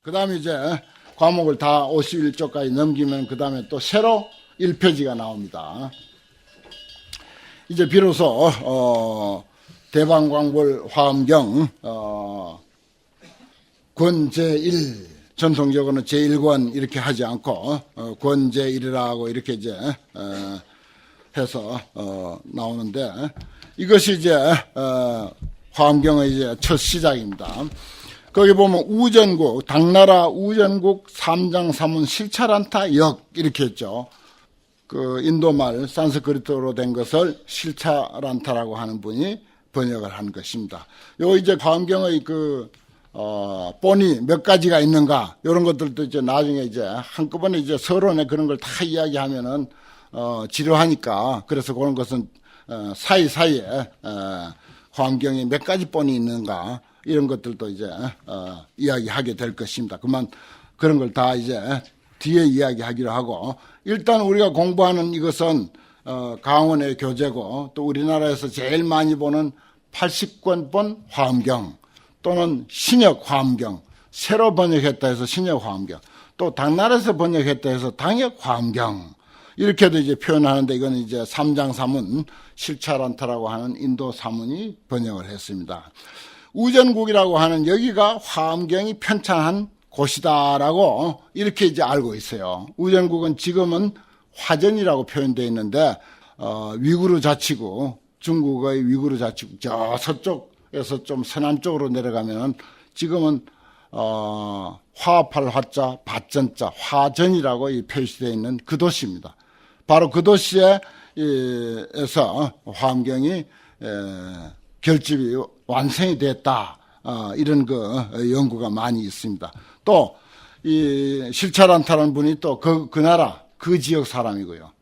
그 다음에 이제 과목을 다 51쪽까지 넘기면 그 다음에 또 새로 1페이지가 나옵니다. 이제 비로소 대방광불 화엄경 권 제1 전통적으로는 제1권 이렇게 하지 않고 권 제1이라고 이렇게 이제 해서 나오는데 이것이 이제 화엄경의 이제 첫 시작입니다. 거기 보면 우전국, 당나라 우전국 삼장사문 실차란타 역 이렇게 했죠. 그 인도말 산스크리트로 된 것을 실차란타라고 하는 분이 번역을 한 것입니다. 요 이제 화엄경의 본이 몇 가지가 있는가 이런 것들도 이제 나중에 이제 한꺼번에 이제 서론에 그런 걸 다 이야기하면은 지루하니까 그래서 그런 것은 사이사이에 화엄경이 몇 가지 본이 있는가 이런 것들도 이제 이야기하게 될 것입니다. 그만 그런 걸 다 이제 뒤에 이야기하기로 하고 일단 우리가 공부하는 이것은 강원의 교재고 또 우리나라에서 제일 많이 보는 80권 본 화엄경 또는 신역 화엄경 새로 번역했다 해서 신역 화엄경 또 당나라에서 번역했다 해서 당역 화엄경 이렇게도 이제 표현하는데 이건 이제 삼장사문 실차란타라고 하는 인도 사문이 번역을 했습니다. 우전국이라고 하는 여기가 화엄경이 편찬한 곳이다라고 이렇게 이제 알고 있어요. 우전국은 지금은 화전이라고 표현되어 있는데 위구르 자치구 중국의 위구르 자치구 저 서쪽에서 좀 서남쪽으로 내려가면 지금은 화합할 화자 밭전자 화전이라고 표시되어 있는 그 도시입니다. 바로 그 도시에서 화엄경이 결집이 완성이 됐다. 이런 연구가 많이 있습니다. 또, 이 실차란타라는 분이 또 그 나라, 그 지역 사람이고요.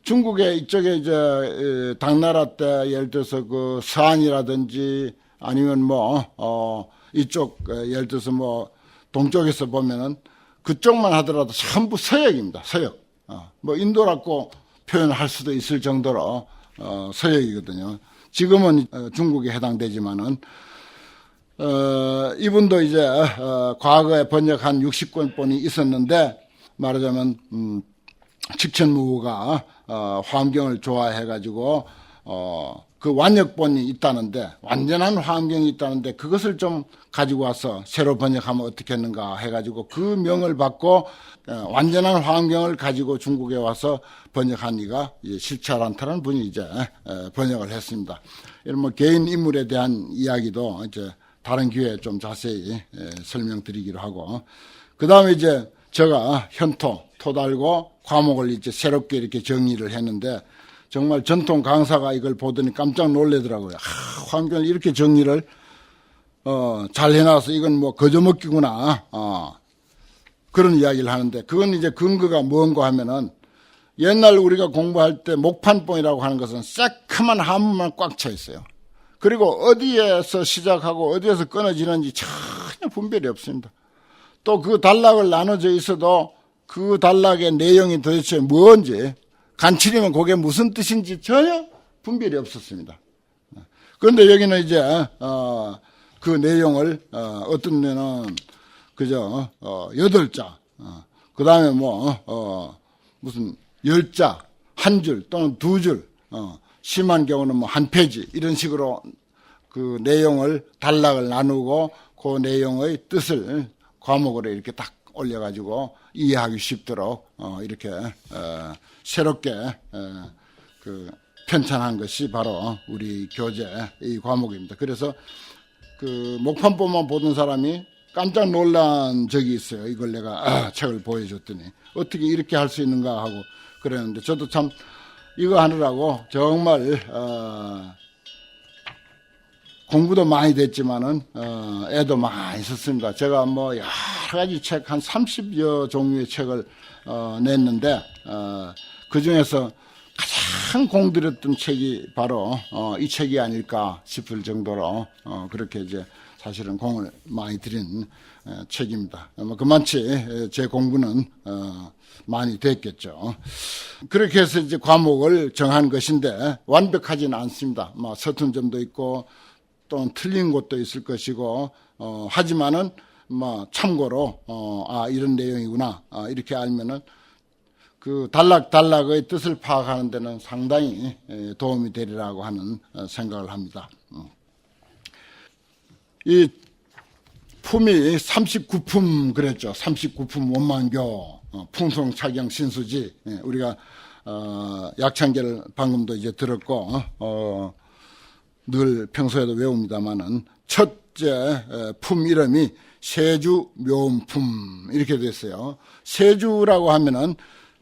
중국의 이쪽에 이제 당나라 때 예를 들어서 그 서안이라든지 아니면 이쪽 예를 들어서 동쪽에서 보면은 그쪽만 하더라도 전부 서역입니다. 서역. 인도라고 표현할 수도 있을 정도로 서역이거든요. 지금은 중국에 해당되지만은 이분도 이제 과거에 번역한 60권 본이 있었는데 말하자면 직천무후가 화엄경을 좋아해가지고 그 완역본이 있다는데 완전한 화엄경이 있다는데 그것을 좀 가지고 와서 새로 번역하면 어떻겠는가 해가지고 그 명을 받고 완전한 화엄경을 가지고 중국에 와서 번역한 이가 실차란타라는 분이 이제 번역을 했습니다. 이런 개인 인물에 대한 이야기도 이제 다른 기회에 좀 자세히 설명드리기로 하고 그 다음에 이제 제가 토 달고 과목을 이제 새롭게 이렇게 정리를 했는데 정말 전통 강사가 이걸 보더니 깜짝 놀라더라고요. 화엄경을 이렇게 정리를 잘 해놔서 이건 거저먹기구나 그런 이야기를 하는데 그건 이제 근거가 뭔가 하면은 옛날 우리가 공부할 때 목판본이라고 하는 것은 새카만 한문만 꽉 차 있어요. 그리고 어디에서 시작하고 어디에서 끊어지는지 전혀 분별이 없습니다. 또 그 단락을 나눠져 있어도 그 단락의 내용이 도대체 뭔지 간추리면 그게 무슨 뜻인지 전혀 분별이 없었습니다. 그런데 여기는 이제 그 내용을 어떤 데는 그저 8자 그 다음에 무슨 10자 한 줄 또는 2줄 심한 경우는 한 페이지 이런 식으로 그 내용을 단락을 나누고 그 내용의 뜻을 과목으로 이렇게 딱 올려가지고 이해하기 쉽도록 이렇게 새롭게 그 편찬한 것이 바로 우리 교재 이 과목입니다. 그래서 그 목판본만 보던 사람이 깜짝 놀란 적이 있어요. 이걸 내가 책을 보여줬더니 어떻게 이렇게 할 수 있는가 하고 그랬는데 저도 참 이거 하느라고 정말 공부도 많이 됐지만은 애도 많이 썼습니다. 제가 여러 가지 책 한 30여 종류의 책을 냈는데 그 중에서 가장 공들였던 책이 바로 이 책이 아닐까 싶을 정도로 그렇게 이제 사실은 공을 많이 들인 책입니다. 그만치 제 공부는 많이 됐겠죠. 그렇게 해서 이제 과목을 정한 것인데 완벽하지는 않습니다. 서툰 점도 있고 또 틀린 곳도 있을 것이고 하지만은 뭐 참고로 이런 내용이구나 이렇게 알면은 그 단락의 뜻을 파악하는 데는 상당히 도움이 되리라고 하는 생각을 합니다. 이 품이 39품 그랬죠. 39품 원만교, 풍송착양 신수지. 우리가 약창계를 방금도 이제 들었고 늘 평소에도 외웁니다마는 첫째 품 이름이 세주 묘음품 이렇게 됐어요. 세주라고 하면은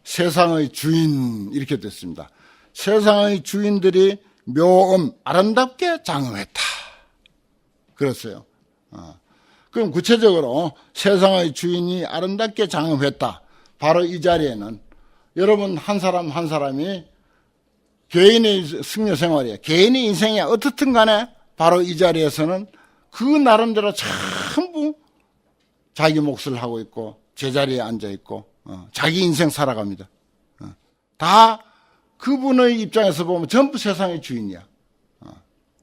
세상의 주인 이렇게 됐습니다. 세상의 주인들이 묘음 아름답게 장엄했다. 그랬어요. 그럼 구체적으로 세상의 주인이 아름답게 장엄했다. 바로 이 자리에는 여러분 한 사람 한 사람이 개인의 승려 생활이에요. 개인의 인생이 어떻든 간에 바로 이 자리에서는 그 나름대로 전부 자기 몫을 하고 있고 제자리에 앉아 있고 자기 인생 살아갑니다. 다 그분의 입장에서 보면 전부 세상의 주인이야.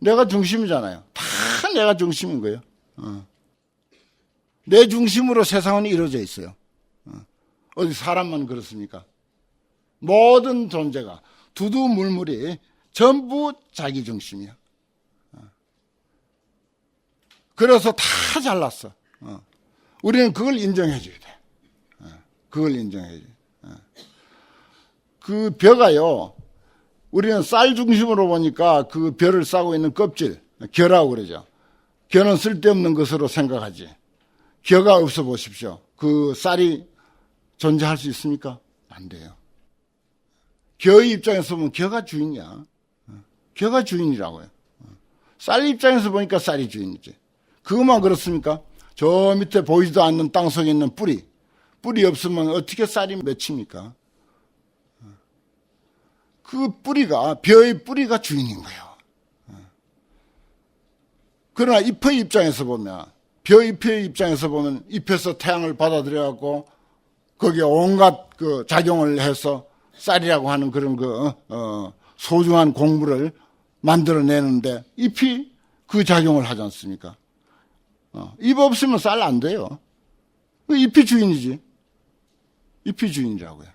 내가 중심이잖아요. 다 내가 중심인 거예요. 내 중심으로 세상은 이루어져 있어요. 어디 사람만 그렇습니까? 모든 존재가 두두물물이 전부 자기 중심이야. 그래서 다 잘났어. 우리는 그걸 인정해 줘야 돼. 그걸 인정해 줘야 돼. 그 벼가요, 우리는 쌀 중심으로 보니까 그 벼를 싸고 있는 껍질, 겨라고 그러죠. 겨는 쓸데없는 것으로 생각하지. 겨가 없어 보십시오. 그 쌀이 존재할 수 있습니까? 안 돼요. 겨의 입장에서 보면 겨가 주인이야. 겨가 주인이라고요. 쌀 입장에서 보니까 쌀이 주인이지. 그것만 그렇습니까? 저 밑에 보이지도 않는 땅속에 있는 뿌리 없으면 어떻게 쌀이 맺힙니까? 그 뿌리가, 벼의 뿌리가 주인인 거예요. 그러나 잎의 입장에서 보면, 벼잎의 입장에서 보면 잎에서 태양을 받아들여갖고 거기에 온갖 그 작용을 해서 쌀이라고 하는 그런 소중한 곡물을 만들어내는데 잎이 그 작용을 하지 않습니까? 잎 없으면 쌀 안 돼요. 잎이 주인이지. 잎이 주인이라고요.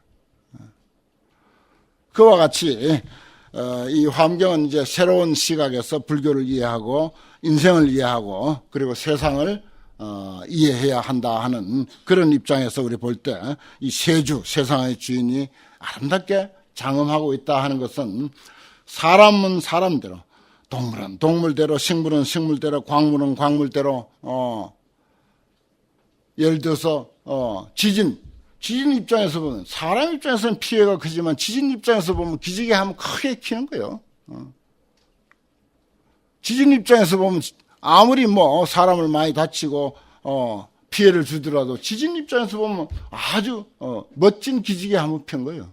그와 같이 이 환경은 이제 새로운 시각에서 불교를 이해하고 인생을 이해하고 그리고 세상을 이해해야 한다 하는 그런 입장에서 우리 볼 때 이 세주, 세상의 주인이 아름답게 장엄하고 있다 하는 것은 사람은 사람대로, 동물은 동물대로, 식물은 식물대로, 광물은 광물대로, 예를 들어서 지진 입장에서 보면 사람 입장에서는 피해가 크지만 지진 입장에서 보면 기지개 하면 크게 키는 거예요. 지진 입장에서 보면 아무리 뭐 사람을 많이 다치고 피해를 주더라도 지진 입장에서 보면 아주 멋진 기지개 한번 편 거예요.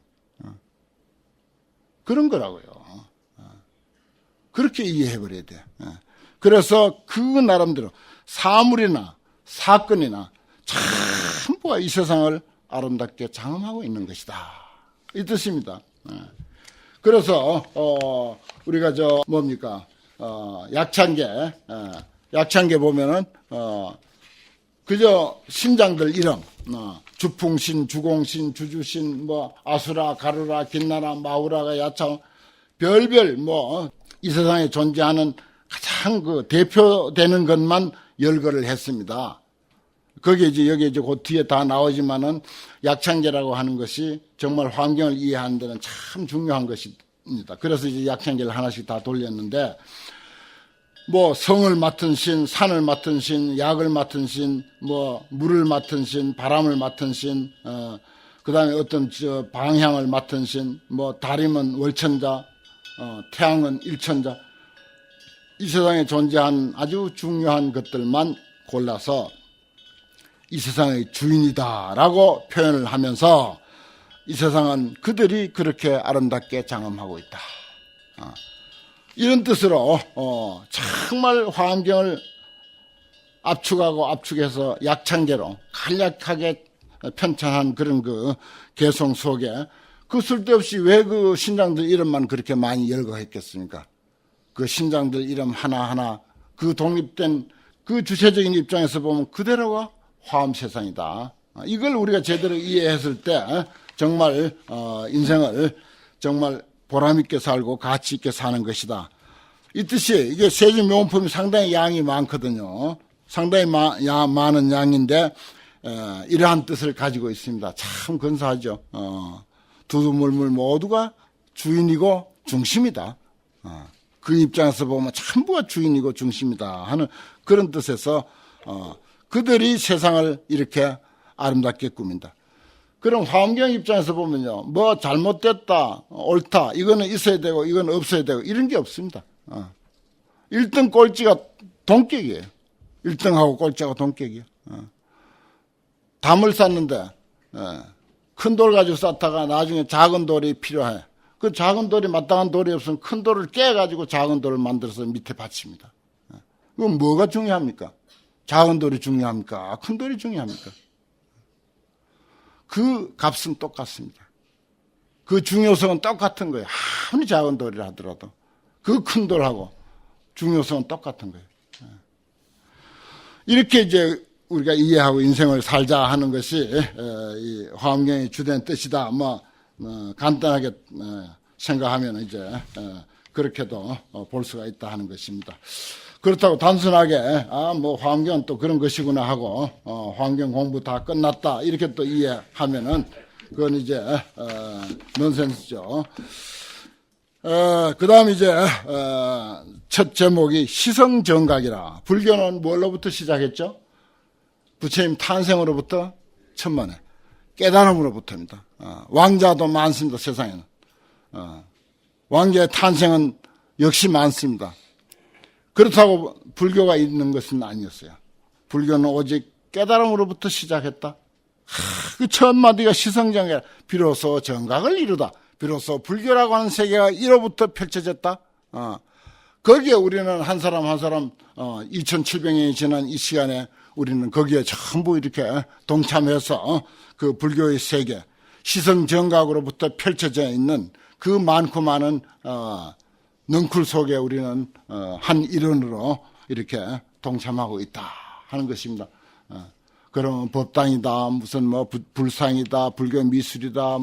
그런 거라고요. 그렇게 이해해버려야 돼. 그래서 그 나름대로 사물이나 사건이나 전부가 이 세상을 아름답게 장엄하고 있는 것이다. 이 뜻입니다. 그래서 우리가 약창계 보면은 그저 신장들 이름, 주풍신, 주공신, 주주신, 뭐 아수라, 가루라, 긴나라, 마우라가 야창 별별 이 세상에 존재하는 가장 그 대표되는 것만 열거를 했습니다. 거기에 이제 여기 이제 그 뒤에 다 나오지만은 약창계라고 하는 것이 정말 환경을 이해하는 데는 참 중요한 것입니다. 그래서 이제 약창계를 하나씩 다 돌렸는데 성을 맡은 신, 산을 맡은 신, 약을 맡은 신, 물을 맡은 신, 바람을 맡은 신, 그다음에 어떤 방향을 맡은 신, 달이면 월천자, 태양은 일천자. 이 세상에 존재한 아주 중요한 것들만 골라서 이 세상의 주인이다라고 표현을 하면서 이 세상은 그들이 그렇게 아름답게 장엄하고 있다. 이런 뜻으로 정말 환경을 압축하고 압축해서 약창계로 간략하게 편찬한 그런 그 개성 속에 그 쓸데없이 왜 그 신장들 이름만 그렇게 많이 열거했겠습니까? 그 신장들 이름 하나하나 그 독립된 그 주체적인 입장에서 보면 그대로가 화엄 세상이다. 이걸 우리가 제대로 이해했을 때 정말 인생을 정말 보람있게 살고 가치 있게 사는 것이다. 이 뜻이 이게 세주명품이 상당히 양이 많거든요. 상당히 많은 양인데 이러한 뜻을 가지고 있습니다. 참 근사하죠. 두두물물 모두가 주인이고 중심이다. 그 입장에서 보면 전부가 주인이고 중심이다 하는 그런 뜻에서 그들이 세상을 이렇게 아름답게 꾸민다. 그럼 화엄경 입장에서 보면요, 뭐 잘못됐다, 옳다, 이거는 있어야 되고 이건 없어야 되고 이런 게 없습니다. 1등 꼴찌가 동격이에요. 1등하고 꼴찌하고 동격이에요. 담을 쌓는데 큰 돌 가지고 쌓다가 나중에 작은 돌이 필요해. 그 작은 돌이 마땅한 돌이 없으면 큰 돌을 깨가지고 작은 돌을 만들어서 밑에 받칩니다. 그럼 뭐가 중요합니까? 작은 돌이 중요합니까? 큰 돌이 중요합니까? 그 값은 똑같습니다. 그 중요성은 똑같은 거예요. 아무리 작은 돌이라 하더라도 그 큰 돌하고 중요성은 똑같은 거예요. 이렇게 이제 우리가 이해하고 인생을 살자 하는 것이 이 화엄경의 주된 뜻이다. 간단하게 생각하면 이제 그렇게도 볼 수가 있다 하는 것입니다. 그렇다고 단순하게 화엄경은 또 그런 것이구나 하고 화엄경 공부 다 끝났다 이렇게 또 이해하면은 그건 이제 넌센스죠. 그 다음 이제 첫 제목이 시성정각이라. 불교는 뭘로부터 시작했죠? 부처님 탄생으로부터 천만에 깨달음으로부터입니다. 왕자도 많습니다. 세상에는. 왕자의 탄생은 역시 많습니다. 그렇다고 불교가 있는 것은 아니었어요. 불교는 오직 깨달음으로부터 시작했다. 그 첫 마디가 시성정각. 비로소 정각을 이루다. 비로소 불교라고 하는 세계가 이로부터 펼쳐졌다. 거기에 우리는 한 사람 2700년이 지난 이 시간에 우리는 거기에 전부 이렇게 동참해서 그 불교의 세계, 시성정각으로부터 펼쳐져 있는 그 많고 많은 넝쿨 속에 우리는 한 일원으로 이렇게 동참하고 있다 하는 것입니다. 그러면 법당이다, 무슨 불상이다, 불교 미술이다,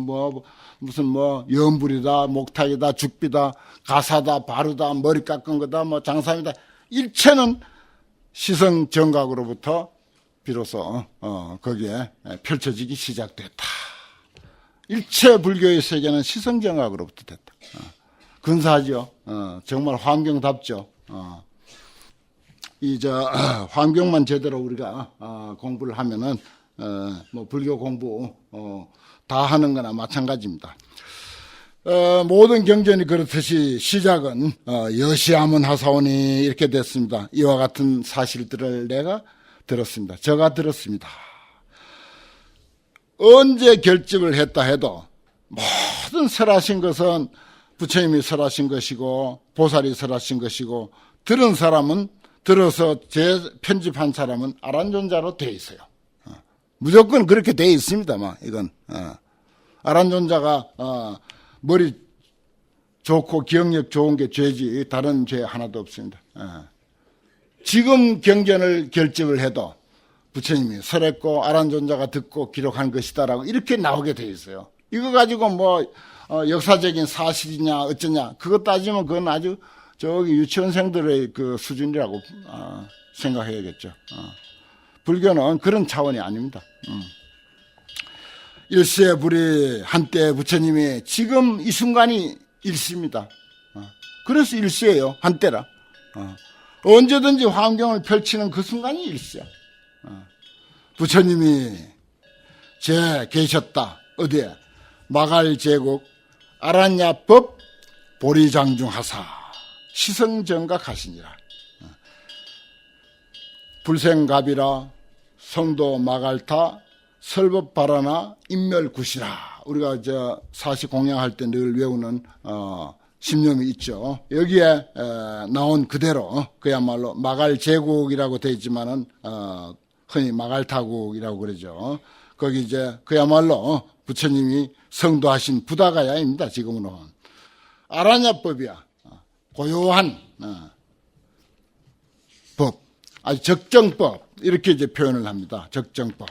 무슨 연불이다, 목탁이다, 죽비다, 가사다, 바루다, 머리 깎은 거다, 장삼이다. 일체는 시성정각으로부터 비로소 거기에 펼쳐지기 시작됐다. 일체 불교의 세계는 시성정각으로부터 됐다. 근사하죠. 정말 화엄경답죠. 화엄경만 제대로 우리가 공부를 하면은 불교 공부 다 하는 거나 마찬가지입니다. 모든 경전이 그렇듯이 시작은 여시하면 하사오니 이렇게 됐습니다. 이와 같은 사실들을 내가 들었습니다. 저가 들었습니다. 언제 결집을 했다 해도 모든 설하신 것은 부처님이 설하신 것이고 보살이 설하신 것이고 들은 사람은 들어서 재편집한 사람은 아란존자로 되어 있어요. 무조건 그렇게 되어 있습니다. 이건 아란존자가 머리 좋고 기억력 좋은 게 죄지 다른 죄 하나도 없습니다. 지금 경전을 결집을 해도 부처님이 설했고 아란존자가 듣고 기록한 것이다라고 이렇게 나오게 되어 있어요. 이거 가지고 역사적인 사실이냐 어쩌냐 그거 따지면 그건 아주 저기 유치원생들의 그 수준이라고 생각해야겠죠. 불교는 그런 차원이 아닙니다. 일시불이 한때 부처님이 지금 이 순간이 일시입니다. 그래서 일시예요. 한때라. 언제든지 화엄경을 펼치는 그 순간이 일시야. 부처님이 계셨다. 어디에? 마갈제국 아란야법 보리장중하사 시성정각 하시니라. 불생갑이라 성도 마갈타 설법바라나 인멸굿이라. 우리가 사시 공양할 때 늘 외우는 신념이 있죠. 여기에 나온 그대로 그야말로 마갈제국이라고 되어 있지만은 흔히 마갈타국이라고 그러죠. 거기 그야말로 부처님이 성도하신 부다가야입니다. 지금은 아라냐법이야. 고요한 법, 아주 적정법, 이렇게 이제 표현을 합니다. 적정법.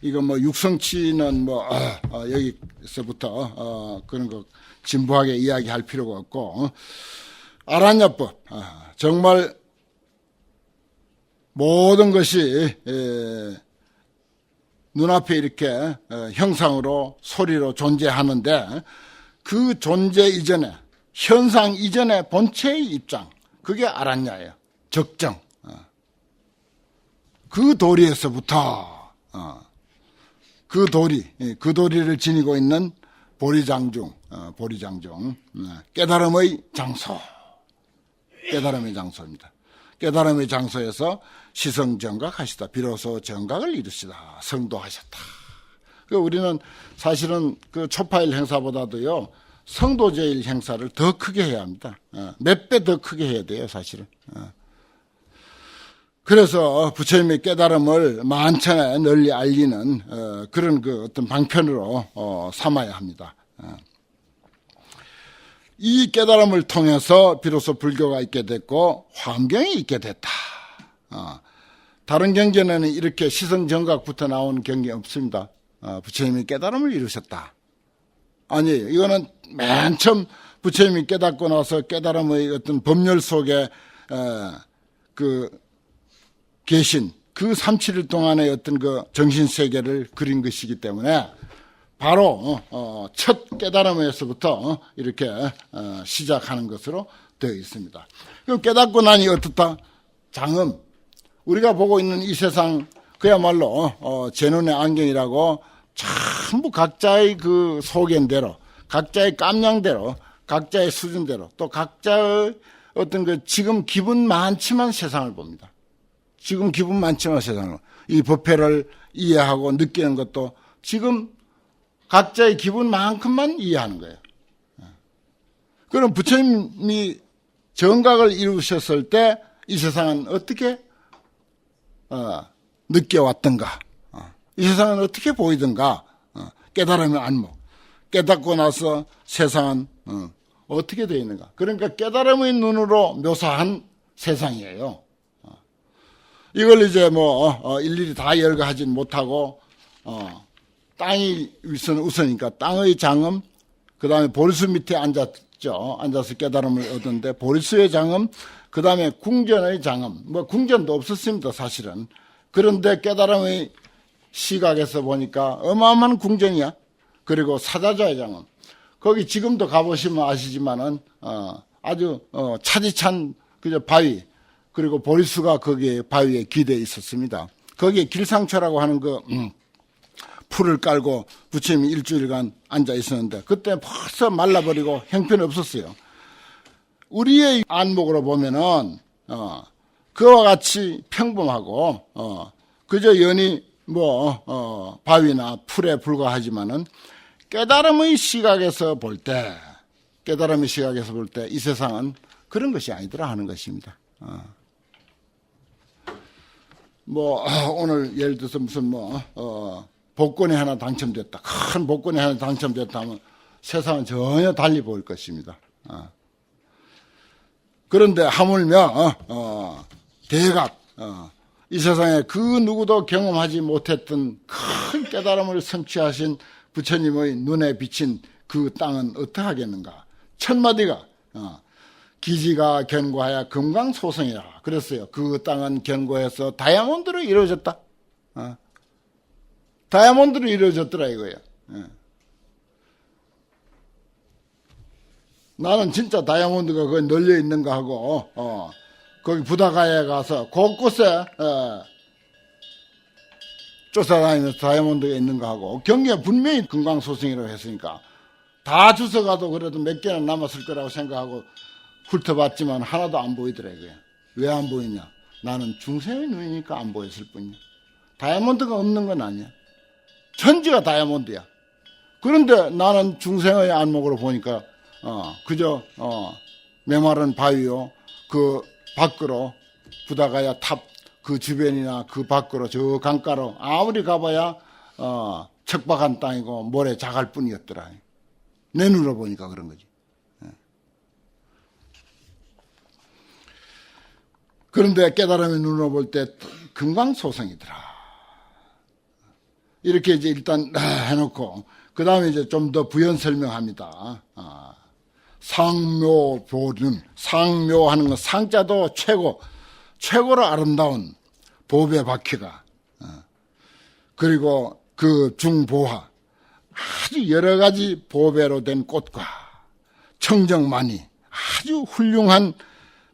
이거 뭐 육성치는 뭐 여기서부터 그런 거 진부하게 이야기할 필요가 없고 아라냐법 정말 모든 것이 눈앞에 이렇게 형상으로 소리로 존재하는데 그 존재 이전에 현상 이전의 본체의 입장 그게 아라냐예요. 적정. 그 도리에서부터 그 도리를 지니고 있는 보리장중 깨달음의 장소 깨달음의 장소입니다. 깨달음의 장소에서 시성정각하시다. 비로소 정각을 이루시다. 성도하셨다. 우리는 사실은 그 초파일 행사보다도요 성도제일 행사를 더 크게 해야 합니다. 몇 배 더 크게 해야 돼요, 사실은. 그래서 부처님의 깨달음을 만천에 널리 알리는 그런 그 어떤 방편으로 삼아야 합니다. 이 깨달음을 통해서 비로소 불교가 있게 됐고 환경이 있게 됐다. 다른 경전에는 이렇게 시성정각부터 나오는 경계 없습니다. 부처님이 깨달음을 이루셨다. 아니에요. 이거는 맨 처음 부처님이 깨닫고 나서 깨달음의 어떤 법률 속에 계신 그 37일 동안의 어떤 그 정신세계를 그린 것이기 때문에 바로 첫 깨달음에서부터 이렇게 시작하는 것으로 되어 있습니다. 그럼 깨닫고 나니 어떻다? 장엄. 우리가 보고 있는 이 세상 그야말로 제 눈의 안경이라고 전부 각자의 그 소견대로 각자의 깜냥대로 각자의 수준대로 또 각자의 어떤 그 지금 기분 많지만 세상을 봅니다. 지금 기분 많지만 세상을 이 법회를 이해하고 느끼는 것도 지금 각자의 기분만큼만 이해하는 거예요. 그럼 부처님이 정각을 이루셨을 때 이 세상은 어떻게 느껴왔던가, 이 세상은 어떻게 보이던가, 깨달음의 안목, 깨닫고 나서 세상은 어떻게 되어 있는가. 그러니까 깨달음의 눈으로 묘사한 세상이에요. 이걸 이제 일일이 다 열거하진 못하고 땅이 우선이니까 땅의 장엄, 그 다음에 보리수 밑에 앉았죠. 앉아서 깨달음을 얻었는데 보리수의 장엄, 그 다음에 궁전의 장엄. 궁전도 없었습니다, 사실은. 그런데 깨달음의 시각에서 보니까 어마어마한 궁전이야. 그리고 사자자의 장엄. 거기 지금도 가보시면 아시지만은 아주 차디찬 그저 바위. 그리고 보리수가 거기에 바위에 기대에 있었습니다. 거기에 길상초라고 하는 풀을 깔고 부처님이 일주일간 앉아 있었는데 그때 벌써 말라버리고 형편이 없었어요. 우리의 안목으로 보면은 그와 같이 평범하고 그저 연히 바위나 풀에 불과하지만은 깨달음의 시각에서 볼 때 이 세상은 그런 것이 아니더라 하는 것입니다. 오늘 예를 들어서 무슨 복권이 하나 당첨됐다. 큰 복권이 하나 당첨됐다 하면 세상은 전혀 달리 보일 것입니다. 그런데 하물며 대각 이 세상에 그 누구도 경험하지 못했던 큰 깨달음을 성취하신 부처님의 눈에 비친 그 땅은 어떠하겠는가. 첫마디가 기지가 견고하여 금강소성이라 그랬어요. 그 땅은 견고해서 다이아몬드로 이루어졌다. 다이아몬드로 이루어졌더라 이거예요. 나는 진짜 다이아몬드가 거기 널려 있는 거 하고 거기 부다가에 가서 곳곳에 쫓아다니면서 다이아몬드가 있는 거 하고 경계에 분명히 금강소성이라고 했으니까 다 주워가도 그래도 몇 개나 남았을 거라고 생각하고 훑어봤지만 하나도 안 보이더라고요. 왜 안 보이냐? 나는 중생의 눈이니까 안 보였을 뿐이야. 다이아몬드가 없는 건 아니야. 천지가 다이아몬드야. 그런데 나는 중생의 안목으로 보니까 그저 메마른 바위요. 그 밖으로 부다가야 탑 그 주변이나 그 밖으로 저 강가로 아무리 가봐야 척박한 땅이고 모래 자갈 뿐이었더라. 내 눈으로 보니까 그런 거지. 그런데 깨달음의 눈으로 볼 때 금강소성이더라. 이렇게 이제 일단 해놓고 그 다음에 이제 좀 더 부연 설명합니다. 상묘보륜, 상묘하는 건 상자도 최고로 아름다운 보배 바퀴가, 그리고 그 중보화, 아주 여러 가지 보배로 된 꽃과 청정마니, 아주 훌륭한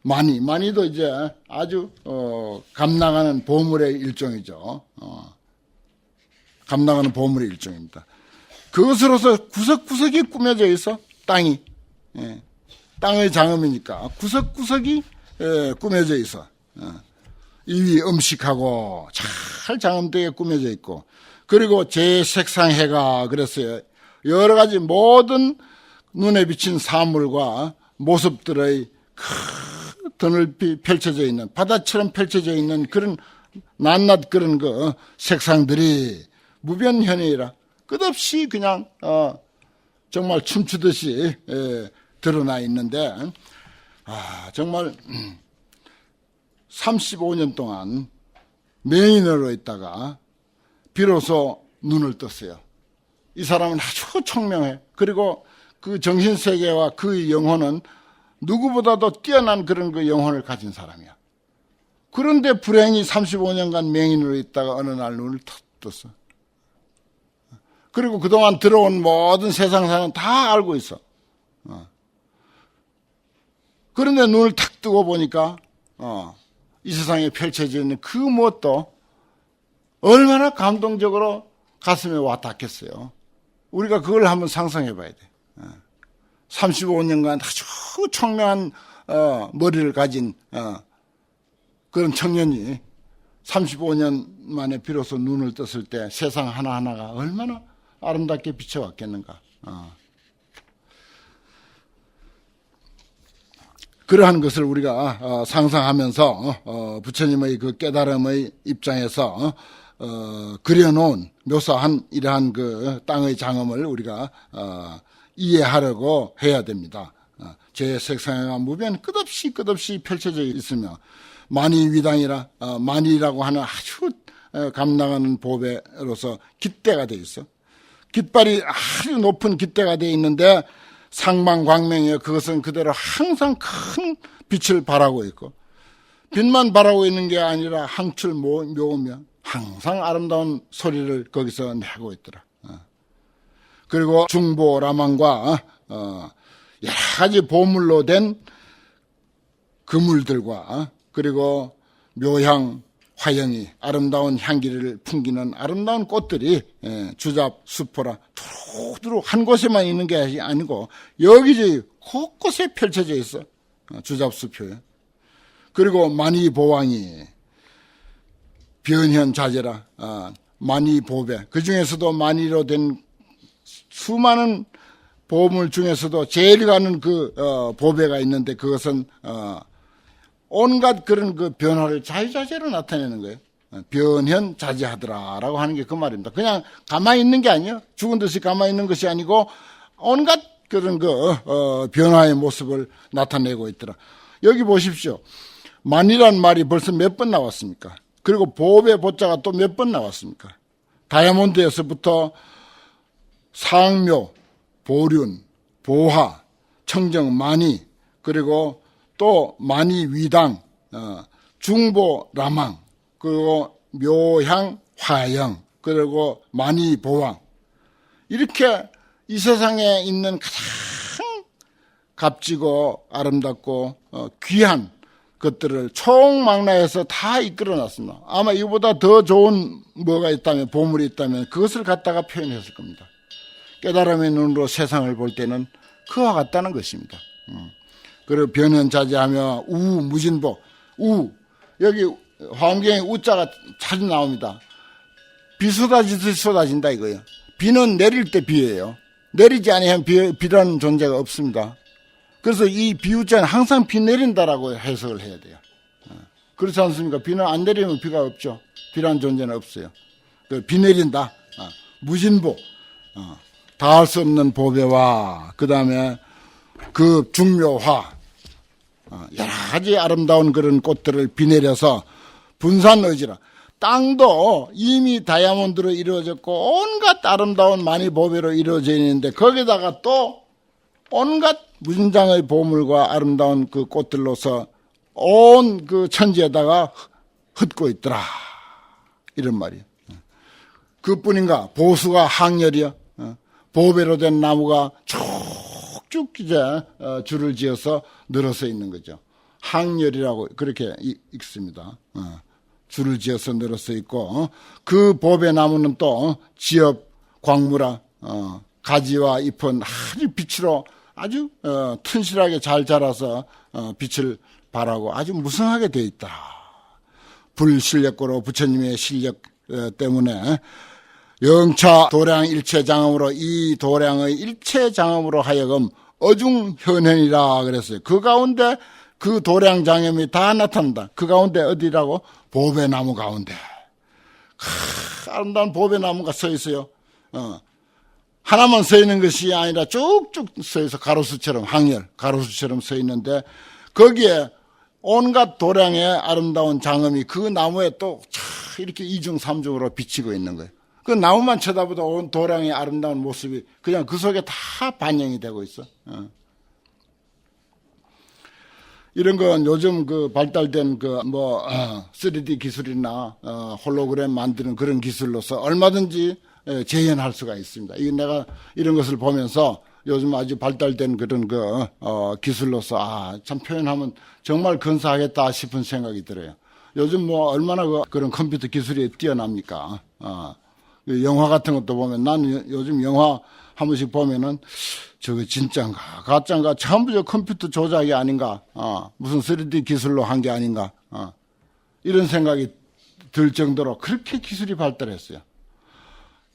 마니도 이제 아주 감나가는 보물의 일종이죠. 감나가는 보물의 일종입니다. 그것으로서 구석구석이 꾸며져 있어. 땅이, 땅의 장엄이니까 구석구석이 꾸며져 있어. 이위 음식하고 잘 장엄되게 꾸며져 있고, 그리고 제색상해가 그랬어요. 여러 가지 모든 눈에 비친 사물과 모습들의 드넓이 펼쳐져 있는, 바다처럼 펼쳐져 있는 그런 낱낱 그런 그 색상들이 무변현이라 끝없이 그냥 정말 춤추듯이 드러나 있는데, 정말 35년 동안 맹인으로 있다가 비로소 눈을 떴어요. 이 사람은 아주 청명해. 그리고 그 정신세계와 그 영혼은 누구보다도 뛰어난 그런 그 영혼을 가진 사람이야. 그런데 불행히 35년간 맹인으로 있다가 어느 날 눈을 탁 떴어. 그리고 그동안 들어온 모든 세상사는 다 알고 있어. 그런데 눈을 탁 뜨고 보니까 이 세상에 펼쳐져 있는 그 무엇도 얼마나 감동적으로 가슴에 와 닿겠어요. 우리가 그걸 한번 상상해 봐야 돼. 35년간 아주 청명한 머리를 가진 그런 청년이 35년 만에 비로소 눈을 떴을 때 세상 하나하나가 얼마나 아름답게 비춰왔겠는가. 그러한 것을 우리가 상상하면서 부처님의 그 깨달음의 입장에서 그려놓은, 묘사한 이러한 그 땅의 장엄을 우리가 이해하려고 해야 됩니다. 제색상해가 무변 끝없이 펼쳐져 있으며, 만이위당이라, 만이라고 하는 아주 감나가는 보배로서 깃대가 되어 있어. 깃발이 아주 높은 깃대가 되어 있는데 상망광명이여, 그것은 그대로 항상 큰 빛을 발하고 있고, 빛만 발하고 있는 게 아니라 항출 묘우며 항상 아름다운 소리를 거기서 내고 있더라. 그리고 중보라망과 여러 가지 보물로 된 그물들과, 그리고 묘향 화영이, 아름다운 향기를 풍기는 아름다운 꽃들이 주잡 수포라 두루두루 한 곳에만 있는 게 아니고 여기저기 곳곳에 펼쳐져 있어. 주잡 수표에. 그리고 만이보왕이 변현자재라, 만이보배, 그 중에서도 만이로 된 수많은 보물 중에서도 제일 가는 그 보배가 있는데, 그것은 온갖 그런 그 변화를 자유자재로 나타내는 거예요. 변현자재하더라라고 하는 게 그 말입니다. 그냥 가만히 있는 게 아니에요. 죽은 듯이 가만히 있는 것이 아니고 온갖 그런 그 변화의 모습을 나타내고 있더라. 여기 보십시오. 만이란 말이 벌써 몇 번 나왔습니까? 그리고 보배 보자가 또 몇 번 나왔습니까? 다이아몬드에서부터 상묘, 보륜, 보화, 청정, 만이, 그리고 또 만이위당, 중보, 라망, 그리고 묘향, 화영, 그리고 만이보왕, 이렇게 이 세상에 있는 가장 값지고 아름답고 귀한 것들을 총망라해서 다 이끌어놨습니다. 아마 이보다 더 좋은 뭐가 있다면, 보물이 있다면 그것을 갖다가 표현했을 겁니다. 깨달음의 눈으로 세상을 볼 때는 그와 같다는 것입니다. 그리고 변현자재하며 무진보, 여기 화엄경에 우자가 자주 나옵니다. 비 쏟아지듯이 쏟아진다 이거예요. 비는 내릴 때 비예요. 내리지 아니하면 비라는 존재가 없습니다. 그래서 이 비우자는 항상 비 내린다라고 해석을 해야 돼요. 그렇지 않습니까? 비는 안 내리면 비가 없죠. 비라는 존재는 없어요. 비 내린다. 무진보, 다할 수 없는 보배와 그 다음에 그 중묘화, 여러 가지 아름다운 그런 꽃들을 비내려서 분산의지라 땅도 이미 다이아몬드로 이루어졌고 온갖 아름다운 마니보배로 이루어져 있는데 거기다가 또 온갖 무진장의 보물과 아름다운 그 꽃들로서 온 그 천지에다가 흩고 있더라 이런 말이에요. 그뿐인가 보수가 항열이야. 보배로 된 나무가 쭉쭉 이제 줄을 지어서 늘어서 있는 거죠. 항열이라고 그렇게 읽습니다. 줄을 지어서 늘어서 있고 그 보배나무는 또 지엽, 광무라, 가지와 잎은 아주 빛으로 아주 튼실하게 잘 자라서 빛을 발하고 아주 무성하게 되어 있다. 불실력고로 부처님의 실력 때문에 영차 도량 일체장엄으로 이 도량의 일체장엄으로 하여금 어중현현이라 그랬어요. 그 가운데 그 도량 장엄이 다 나타난다. 그 가운데 어디라고? 보배나무 가운데. 아름다운 보배나무가 서 있어요. 하나만 서 있는 것이 아니라 쭉쭉 서 있어. 가로수처럼 항열, 가로수처럼 서 있는데 거기에 온갖 도량의 아름다운 장엄이 그 나무에 또 이렇게 이중 삼중으로 비치고 있는 거예요. 그 나무만 쳐다보다 온 도량의 아름다운 모습이 그냥 그 속에 다 반영이 되고 있어. 이런 건 요즘 그 발달된 그 3D 기술이나 홀로그램 만드는 그런 기술로서 얼마든지 재현할 수가 있습니다. 이게 내가 이런 것을 보면서 요즘 아주 발달된 그런 기술로서 참 표현하면 정말 근사하겠다 싶은 생각이 들어요. 요즘 얼마나 그런 컴퓨터 기술이 뛰어납니까? 영화 같은 것도 보면 나는 요즘 영화 한 번씩 보면은 저거 진짜인가 가짜인가 전부 저 컴퓨터 조작이 아닌가, 무슨 3D 기술로 한 게 아닌가, 이런 생각이 들 정도로 그렇게 기술이 발달했어요.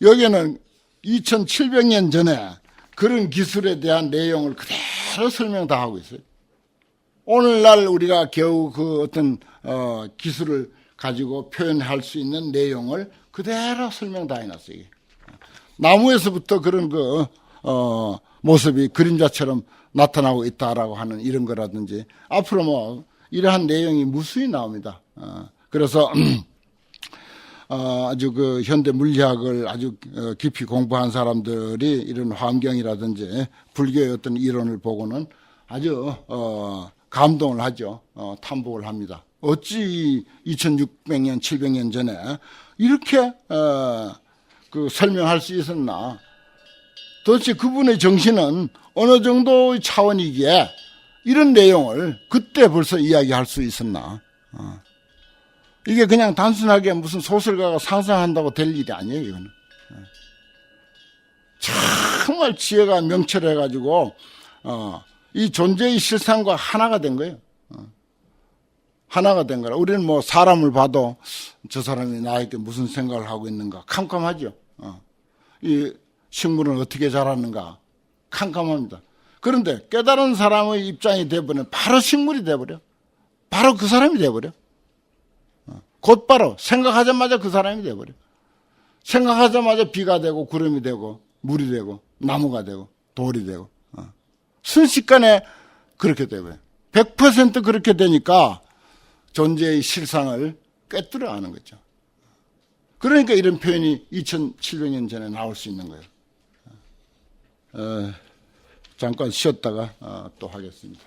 여기는 2700년 전에 그런 기술에 대한 내용을 그대로 설명 다 하고 있어요. 오늘날 우리가 겨우 그 어떤 기술을 가지고 표현할 수 있는 내용을 그대로 설명 다 해놨어요. 나무에서부터 그런 모습이 그림자처럼 나타나고 있다라고 하는 이런 거라든지 앞으로 이러한 내용이 무수히 나옵니다. 그래서 아주 그 현대 물리학을 아주 깊이 공부한 사람들이 이런 환경이라든지 불교의 어떤 이론을 보고는 아주 감동을 하죠. 탐복을 합니다. 어찌 2600년, 700년 전에 이렇게 그 설명할 수 있었나? 도대체 그분의 정신은 어느 정도의 차원이기에 이런 내용을 그때 벌써 이야기할 수 있었나? 이게 그냥 단순하게 무슨 소설가가 상상한다고 될 일이 아니에요, 이거는. 정말 지혜가 명철해가지고, 이 존재의 실상과 하나가 된 거예요. 하나가 된 거라. 우리는 사람을 봐도 저 사람이 나에게 무슨 생각을 하고 있는가 캄캄하죠. 이 식물은 어떻게 자라는가 캄캄합니다. 그런데 깨달은 사람의 입장이 돼버리면 바로 식물이 돼버려. 바로 그 사람이 돼버려. 곧바로 생각하자마자 그 사람이 돼버려. 생각하자마자 비가 되고 구름이 되고 물이 되고 나무가 되고 돌이 되고 순식간에 그렇게 돼버려요. 100% 그렇게 되니까 존재의 실상을 꿰뚫어 아는 거죠. 그러니까 이런 표현이 2700년 전에 나올 수 있는 거예요. 잠깐 쉬었다가 또 하겠습니다.